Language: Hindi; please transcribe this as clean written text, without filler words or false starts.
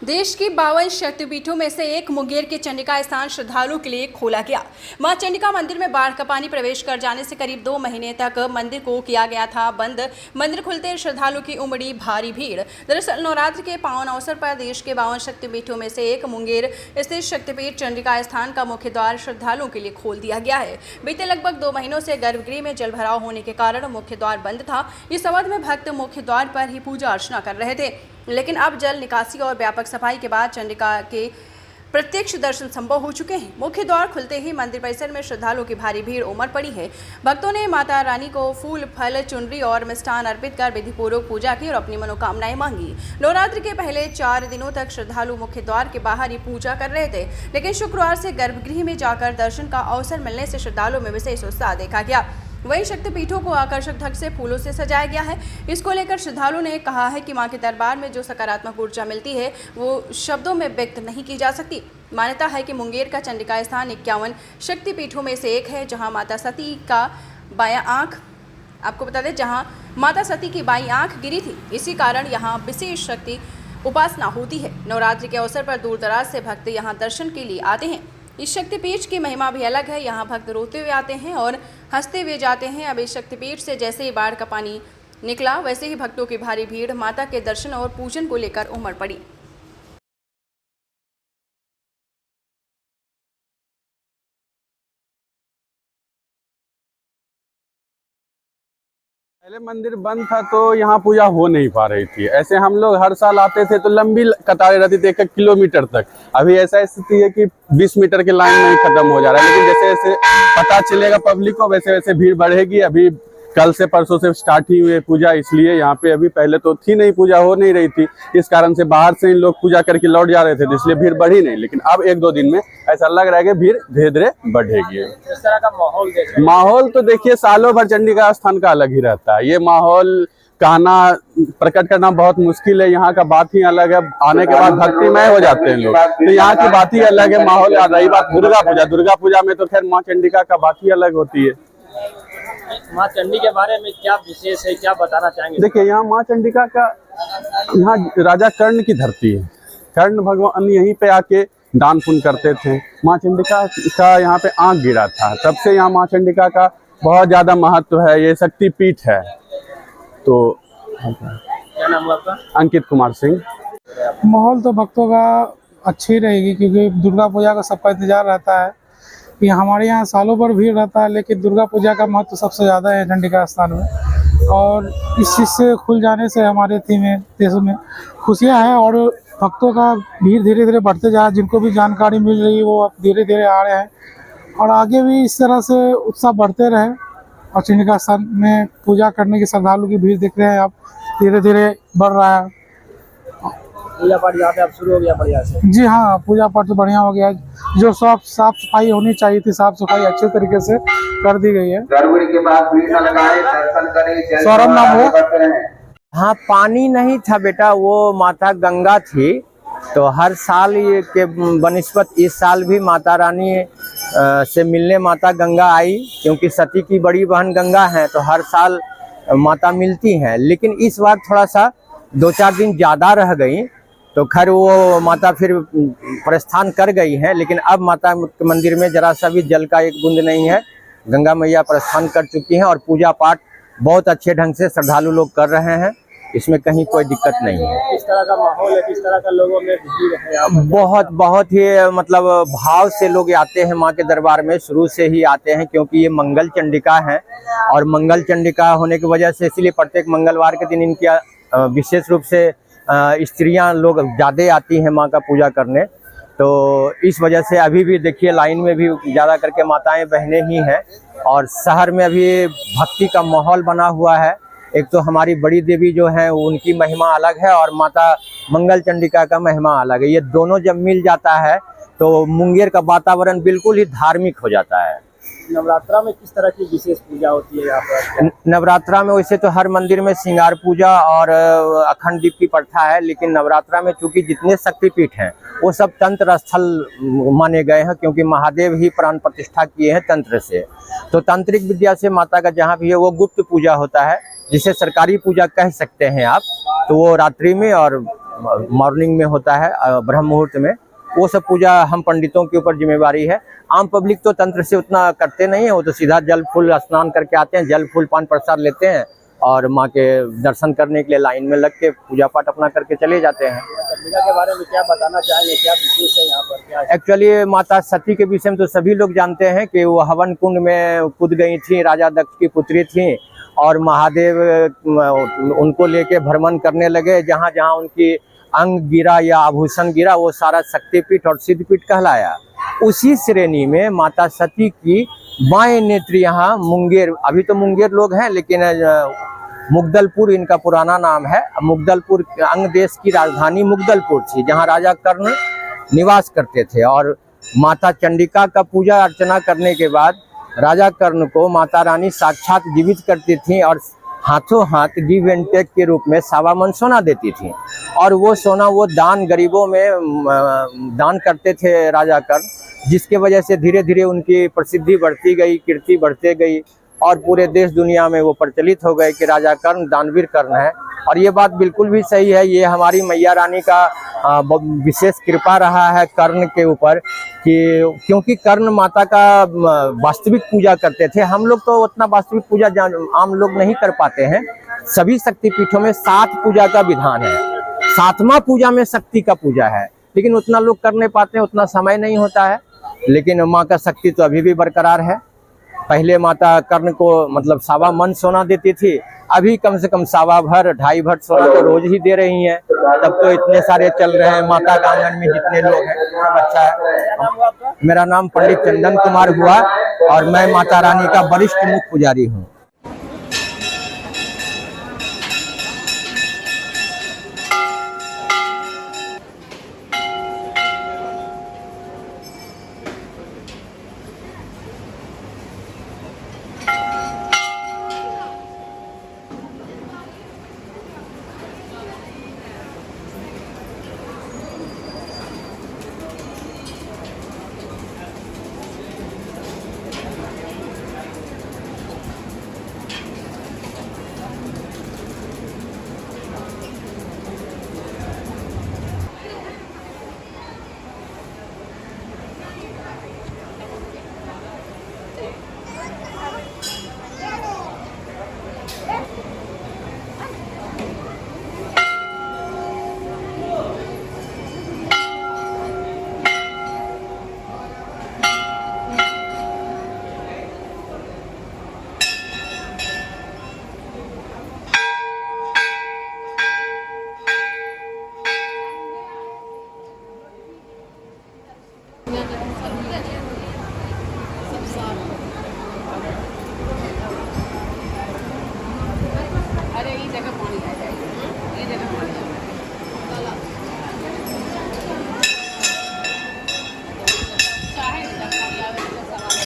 देश की 52 शक्तिपीठों में से एक मुंगेर के चंडिका स्थान श्रद्धालुओं के लिए खोला गया। मां चंडिका मंदिर में बाढ़ का पानी प्रवेश कर जाने से करीब 2 महीने तक मंदिर को किया गया था बंद। मंदिर खुलते श्रद्धालुओं की उमड़ी भारी भीड़। दरअसल नवरात्र के पावन अवसर पर देश के 52 शक्तिपीठों में से एक मुंगेर स्थित शक्तिपीठ चंडिका स्थान का मुख्य द्वार श्रद्धालुओं के लिए खोल दिया गया है। बीते लगभग 2 महीनों से गर्भगृह में जलभराव होने के कारण मुख्य द्वार बंद था। इस अवधि में भक्त मुख्य द्वार पर ही पूजा अर्चना कर रहे थे, लेकिन अब जल निकासी और व्यापक सफाई के बाद चंडिका के प्रत्यक्ष दर्शन संभव हो चुके हैं। मुख्य द्वार खुलते ही मंदिर परिसर में श्रद्धालुओं की भारी भीड़ उमड़ पड़ी है। भक्तों ने माता रानी को फूल, फल, चुनरी और मिष्ठान अर्पित कर विधिपूर्वक पूजा की और अपनी मनोकामनाएं मांगी। नवरात्र के पहले 4 दिनों तक श्रद्धालु मुख्य द्वार के बाहर ही पूजा कर रहे थे, लेकिन शुक्रवार से गर्भगृह में जाकर दर्शन का अवसर मिलने से श्रद्धालुओं में विशेष उत्साह देखा गया। वहीं शक्तिपीठों को आकर्षक ढंग से फूलों से सजाया गया है। इसको लेकर श्रद्धालुओं ने कहा है कि मां के दरबार में जो सकारात्मक ऊर्जा मिलती है वो शब्दों में व्यक्त नहीं की जा सकती। मान्यता है कि मुंगेर का चंडिका स्थान 51 शक्तिपीठों में से एक है, जहां माता सती का बायां आंख, आपको बता दें, जहां माता सती की बाईं आंख गिरी थी। इसी कारण यहाँ विशेष शक्ति उपासना होती है। नवरात्रि के अवसर पर दूर दराज से भक्त यहाँ दर्शन के लिए आते हैं। इस शक्तिपीठ की महिमा भी अलग है। यहाँ भक्त रोते हुए आते हैं और हंसते हुए जाते हैं। अब इस शक्तिपीठ से जैसे ही बाढ़ का पानी निकला, वैसे ही भक्तों की भारी भीड़ माता के दर्शन और पूजन को लेकर उमड़ पड़ी। पहले मंदिर बंद था तो यहाँ पूजा हो नहीं पा रही थी। ऐसे हम लोग हर साल आते थे तो लंबी कतारें रहती थी 1 किलोमीटर तक। अभी ऐसा स्थिति है कि 20 मीटर के लाइन में ही खत्म हो जा रहा है। लेकिन जैसे जैसे पता चलेगा पब्लिक को, वैसे वैसे भीड़ बढ़ेगी। अभी कल से परसों से स्टार्ट ही हुई पूजा, इसलिए यहाँ पे अभी पहले तो थी नहीं, पूजा हो नहीं रही थी। इस कारण से बाहर से ही लोग पूजा करके लौट जा रहे थे, तो इसलिए भीड़ बढ़ी नहीं। लेकिन अब 1-2 दिन में ऐसा लग रहा है कि भीड़ धीरे धीरे बढ़ेगी। इस तरह का माहौल तो देखिए सालों भर चंडिका स्थान का अलग ही रहता है। ये माहौल कहना, प्रकट करना बहुत मुश्किल है। यहाँ का बात ही अलग है। आने के बाद भक्तिमय हो जाते हैं लोग, तो यहाँ की बात ही अलग है। माहौल याद रही बात दुर्गा पूजा में तो खैर माँ चंडिका का बात ही अलग होती है। माँ चंडी के बारे में क्या विशेष है, क्या बताना चाहेंगे? देखिए यहाँ माँ चंडिका का, यहाँ राजा कर्ण की धरती है। कर्ण भगवान यहीं पे आके दान पुण्य करते थे। माँ चंडिका का यहाँ पे आंख गिरा था, तब से यहाँ माँ चंडिका का बहुत ज्यादा महत्व है। ये शक्तिपीठ है। तो क्या नाम है आपका? अंकित कुमार सिंह। माहौल तो भक्तों का अच्छी रहेगी, क्योंकि दुर्गा पूजा का सबका इंतजार रहता है। कि हमारे यहाँ सालों भर भीड़ रहता है, लेकिन दुर्गा पूजा का महत्व सबसे ज़्यादा है चंडिका स्थान में। और इस चीज़ से खुल जाने से हमारे देश में खुशियाँ हैं और भक्तों का भीड़ धीरे धीरे बढ़ते जा रहा है। जिनको भी जानकारी मिल रही है वो अब धीरे धीरे आ रहे हैं और आगे भी इस तरह से उत्साह बढ़ते रहे। और चंडिका स्थान में पूजा करने की श्रद्धालु की भीड़ दिख रहे हैं, अब धीरे धीरे बढ़ रहा है। पूजा पाठ यहाँ पे अब शुरू हो गया बढ़िया से? जी हाँ, पूजा पाठ तो बढ़िया हो गया। जो साफ सफाई होनी चाहिए थी, साफ सफाई अच्छे तरीके से कर दी गई है। के बाद दर्शन करें। सौरभ नाम हुआ। हाँ, पानी नहीं था बेटा, वो माता गंगा थी। तो हर साल ये के बनिस्बत इस साल भी माता रानी से मिलने माता गंगा आई, क्योंकि सती की बड़ी बहन गंगा है, तो हर साल माता मिलती हैं। लेकिन इस बार थोड़ा सा 2-4 दिन ज़्यादा रह गई, तो खैर वो माता फिर प्रस्थान कर गई है। लेकिन अब माता के मंदिर में जरा सा भी जल का एक बूंद नहीं है। गंगा मैया प्रस्थान कर चुकी हैं और पूजा पाठ बहुत अच्छे ढंग से श्रद्धालु लोग कर रहे हैं। इसमें कहीं कोई दिक्कत नहीं है। किस तरह का माहौल है, किस तरह का लोगों में भीड़ है यहाँ पर? बहुत ही मतलब भाव से लोग आते हैं माँ के दरबार में, शुरू से ही आते हैं, क्योंकि ये मंगल चंडिका है। और मंगल चंडिका होने की वजह से इसलिए प्रत्येक मंगलवार के दिन इनकी विशेष रूप से स्त्रियां लोग ज़्यादा आती हैं माँ का पूजा करने। तो इस वजह से अभी भी देखिए लाइन में भी ज़्यादा करके माताएं बहनें ही हैं। और शहर में अभी भक्ति का माहौल बना हुआ है। एक तो हमारी बड़ी देवी जो है उनकी महिमा अलग है और माता मंगल चंडिका का महिमा अलग है। ये दोनों जब मिल जाता है तो मुंगेर का वातावरण बिल्कुल ही धार्मिक हो जाता है। नवरात्रा में किस तरह की विशेष पूजा होती है यहाँ पर? नवरात्रा में वैसे तो हर मंदिर में श्रृंगार पूजा और अखंड दीप की प्रथा है, लेकिन नवरात्रा में चूंकि जितने शक्तिपीठ हैं वो सब तंत्र स्थल माने गए हैं, क्योंकि महादेव ही प्राण प्रतिष्ठा किए हैं तंत्र से। तो तांत्रिक विद्या से माता का जहाँ भी है वो गुप्त पूजा होता है, जिसे सरकारी पूजा कह सकते हैं आप। तो वो रात्रि में और मॉर्निंग में होता है ब्रह्म मुहूर्त में, वो सब पूजा हम पंडितों के ऊपर जिम्मेवारी है। आम पब्लिक तो तंत्र से उतना करते नहीं है, वो तो सीधा जल फूल स्नान करके आते हैं, जल फूल पान प्रसाद लेते हैं और माँ के दर्शन करने के लिए लाइन में लग के पूजा पाठ अपना करके चले जाते हैं। चंडिका के बारे में क्या बताना चाहेंगे, क्या विशेष है यहाँ पर, क्या एक्चुअली माता सती के विषय में तो सभी लोग जानते हैं कि वो हवन कुंड में कूद गई थी, राजा दक्ष की पुत्री थी और महादेव उनको लेके भ्रमण करने लगे। जहाँ जहाँ उनकी अंग गिरा या आभूषण गिरा वो सारा शक्तिपीठ और सिद्धपीठ कहलाया। उसी श्रेणी में माता सती की बाएं नेत्र यहाँ मुंगेर, अभी तो मुंगेर लोग हैं लेकिन मुगदलपुर इनका पुराना नाम है। मुगदलपुर अंग देश की राजधानी मुगदलपुर थी, जहाँ राजा कर्ण निवास करते थे। और माता चंडिका का पूजा अर्चना करने के बाद राजा कर्ण को माता रानी साक्षात जीवित करती थी और हाथों हाथ गिव एंड टेक के रूप में 1.25 मन सोना देती थी। और वो सोना वो दान गरीबों में दान करते थे राजा कर्ण, जिसके वजह से धीरे धीरे उनकी प्रसिद्धि बढ़ती गई, कीर्ति बढ़ती गई और पूरे देश दुनिया में वो प्रचलित हो गए कि राजा कर्ण दानवीर कर्ण है। और ये बात बिल्कुल भी सही है, ये हमारी मैया रानी का विशेष कृपा रहा है कर्ण के ऊपर कि क्योंकि कर्ण माता का वास्तविक पूजा करते थे। हम लोग तो उतना वास्तविक पूजा आम लोग नहीं कर पाते हैं। सभी शक्तिपीठों में 7 पूजा का विधान है, 7वां पूजा में शक्ति का पूजा है, लेकिन उतना लोग कर नहीं पाते हैं, उतना समय नहीं होता है। लेकिन माँ का शक्ति तो अभी भी बरकरार है। पहले माता कर्ण को मतलब 1.25 मन सोना देती थी, अभी कम से कम 1.25 भर 2.5 भर सोना तो रोज ही दे रही हैं। तब तो इतने सारे चल रहे हैं, माता का आंगन में जितने लोग हैं सब अच्छा है। मेरा नाम पंडित चंदन कुमार हुआ और मैं माता रानी का वरिष्ठ मुख्य पुजारी हूँ।